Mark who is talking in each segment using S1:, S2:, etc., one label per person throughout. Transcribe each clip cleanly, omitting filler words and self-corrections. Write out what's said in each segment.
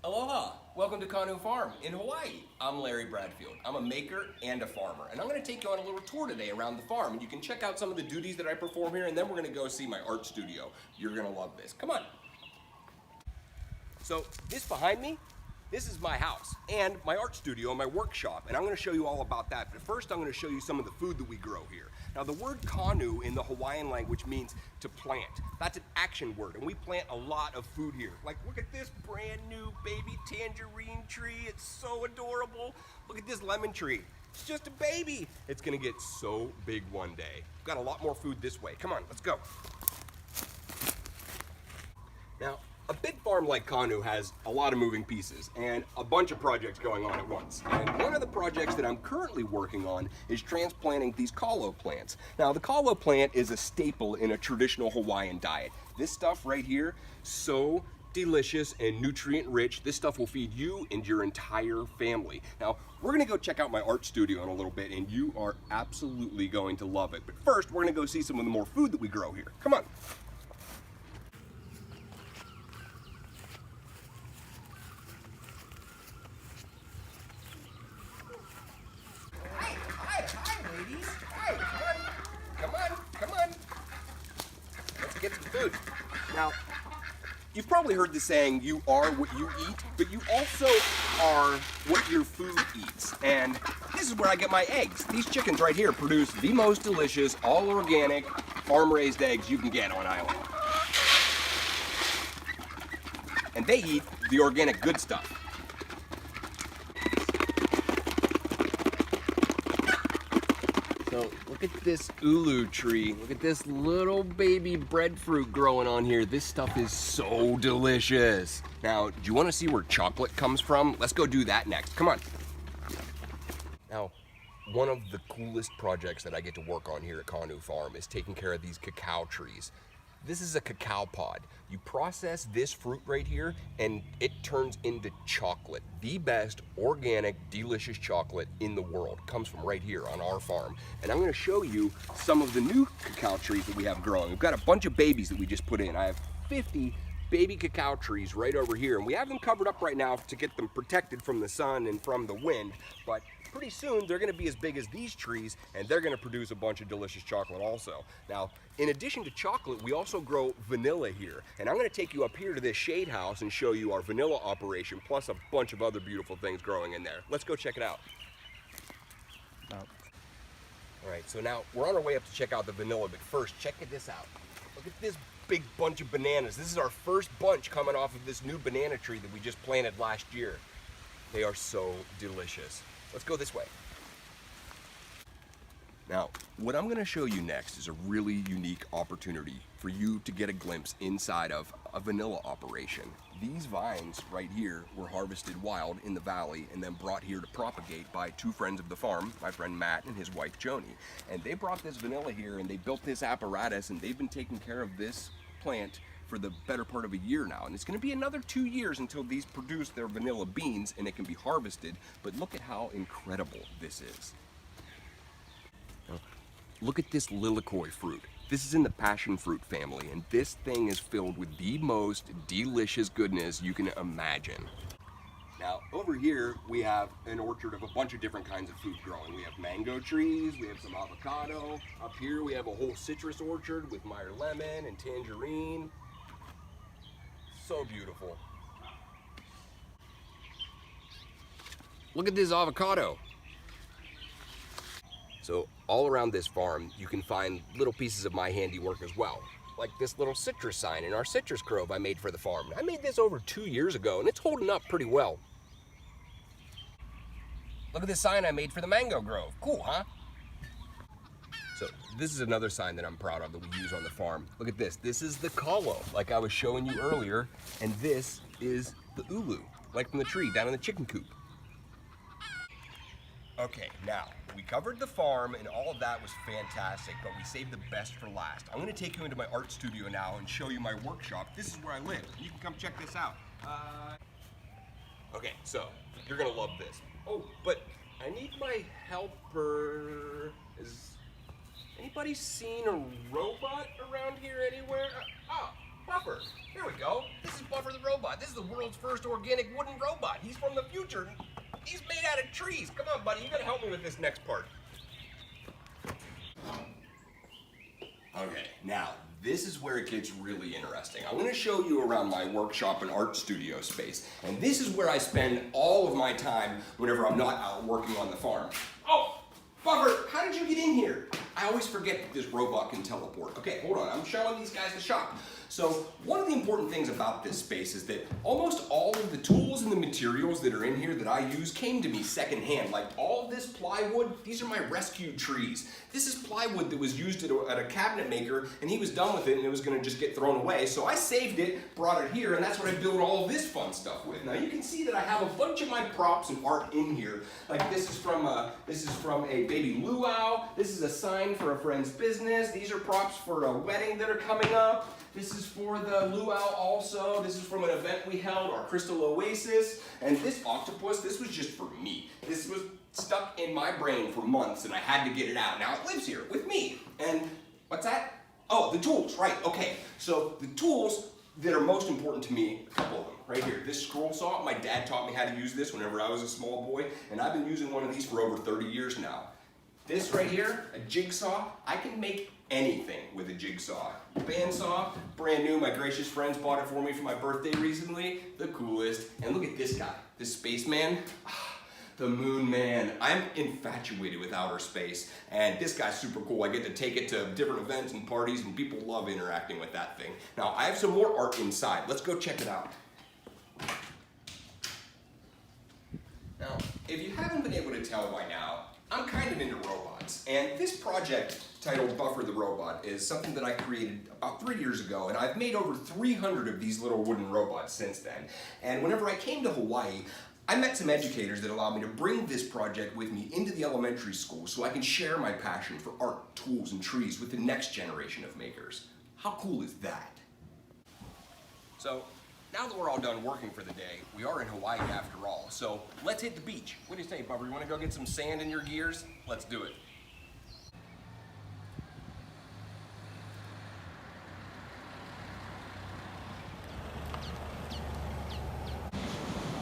S1: Aloha! Welcome to Kanu Farm in Hawaii. I'm Larry Bradfield. I'm a maker and a farmer, and I'm going to take you on a little tour today around the farm, and you can check out some of the duties that I perform here, and then we're going to go see my art studio. You're going to love this. Come on. So this behind me, this is my house and my art studio and my workshop, and I'm going to show you all about that. But first I'm going to show you some of the food that we grow here. Now the word kanu in the Hawaiian language means to plant. That's an action word, and we plant a lot of food here. Like, look at this brand new baby tangerine tree. It's so adorable. Look at this lemon tree. It's just a baby. It's going to get so big one day. We've got a lot more food this way. Come on, let's go. Now, a big farm like Kanu has a lot of moving pieces and a bunch of projects going on at once. And one of the projects that I'm currently working on is transplanting these kalo plants. Now, the kalo plant is a staple in a traditional Hawaiian diet. This stuff right here, so delicious and nutrient rich. This stuff will feed you and your entire family. Now, we're gonna go check out my art studio in a little bit, and you are absolutely going to love it. But first, we're gonna go see some of the more food that we grow here. Come on. Let's get some food. Now, you've probably heard the saying, you are what you eat, but you also are what your food eats. And this is where I get my eggs. These chickens right here produce the most delicious, all organic, farm-raised eggs you can get on island. And they eat the organic good stuff. So look at this ulu tree. Look at this little baby breadfruit growing on here. This stuff is so delicious. Now, do you want to see where chocolate comes from? Let's go do that next. Come on. Now, one of the coolest projects that I get to work on here at Kanu Farm is taking care of these cacao trees. This is a cacao pod. You process this fruit right here and it turns into chocolate. The best organic, delicious chocolate in the world comes from right here on our farm. And I'm gonna show you some of the new cacao trees that we have growing. We've got a bunch of babies that we just put in. I have 50 baby cacao trees right over here, and we have them covered up right now to get them protected from the sun and from the wind, but pretty soon they're gonna be as big as these trees, and they're gonna produce a bunch of delicious chocolate also. Now, in addition to chocolate, we also grow vanilla here, and I'm gonna take you up here to this shade house and show you our vanilla operation, plus a bunch of other beautiful things growing in there. Let's go check it out. All right, so now we're on our way up to check out the vanilla, but first, check this out. Look at this big bunch of bananas. This is our first bunch coming off of this new banana tree that we just planted last year. They are so delicious. Let's go this way. Now, what I'm gonna show you next is a really unique opportunity for you to get a glimpse inside of a vanilla operation. These vines right here were harvested wild in the valley and then brought here to propagate by two friends of the farm, my friend Matt and his wife Joni. And they brought this vanilla here and they built this apparatus, and they've been taking care of this plant for the better part of a year now, and it's going to be another 2 years until these produce their vanilla beans and it can be harvested. But look at how incredible this is. Now, look at this lilikoi fruit. This is in the passion fruit family, and this thing is filled with the most delicious goodness you can imagine. Now, over here we have an orchard of a bunch of different kinds of food growing. We have mango trees, we have some avocado. Up here we have a whole citrus orchard with Meyer lemon and tangerine. So beautiful. Look at this avocado. So all around this farm, you can find little pieces of my handiwork as well. Like this little citrus sign in our citrus grove I made for the farm. I made this over 2 years ago, and it's holding up pretty well. Look at this sign I made for the mango grove. Cool, huh? So this is another sign that I'm proud of that we use on the farm. Look at this. This is the kalo, like I was showing you earlier, and this is the ulu, like from the tree down in the chicken coop. Okay, now, we covered the farm and all of that was fantastic, but we saved the best for last. I'm gonna take you into my art studio now and show you my workshop. This is where I live. You can come check this out. Okay, so, you're gonna love this. Oh, but I need my helper. Is anybody seen a robot around here anywhere? Oh, Buffer. Here we go. This is Buffer the robot. This is the world's first organic wooden robot. He's from the future. He's made out of trees. Come on, buddy. You gotta help me with this next part. Okay, now, this is where it gets really interesting. I want to show you around my workshop and art studio space. And this is where I spend all of my time whenever I'm not out working on the farm. Oh, Buffer, how did you get in here? I always forget that this robot can teleport. Okay, hold on, I'm showing these guys the shop. So one of the important things about this space is that almost all of the tools and the materials that are in here that I use came to me secondhand. Like all this plywood, these are my rescued trees. This is plywood that was used at a cabinet maker, and he was done with it and it was gonna just get thrown away. So I saved it, brought it here, and that's what I built all of this fun stuff with. Now you can see that I have a bunch of my props and art in here. Like this is from a baby luau. This is a sign for a friend's business. These are props for a wedding that are coming up. This is for the luau also. This is from an event we held, our Crystal Oasis. And this octopus, this was just for me. This was stuck in my brain for months and I had to get it out. Now it lives here with me. And what's that? Oh, the tools, right, okay. So the tools that are most important to me, a couple of them, right here. This scroll saw, my dad taught me how to use this whenever I was a small boy, and I've been using one of these for over 30 years now. This right here, a jigsaw, I can make anything with a jigsaw. Bandsaw, brand new, my gracious friends bought it for me for my birthday recently, the coolest. And look at this guy, this spaceman, the moon man. I'm infatuated with outer space, and this guy's super cool. I get to take it to different events and parties, and people love interacting with that thing. Now, I have some more art inside. Let's go check it out. Now, if you haven't been able to tell by now, I'm kind of into robots, and this project titled Buffer the Robot is something that I created about 3 years ago, and I've made over 300 of these little wooden robots since then. And whenever I came to Hawaii, I met some educators that allowed me to bring this project with me into the elementary school so I can share my passion for art, tools, and trees with the next generation of makers. How cool is that? So, now that we're all done working for the day, we are in Hawaii after all, so let's hit the beach. What do you say, Bubba? You want to go get some sand in your gears? Let's do it.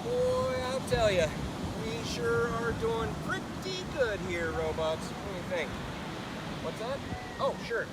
S1: Boy, I'll tell you, we sure are doing pretty good here, robots. What do you think? What's that? Oh, sure.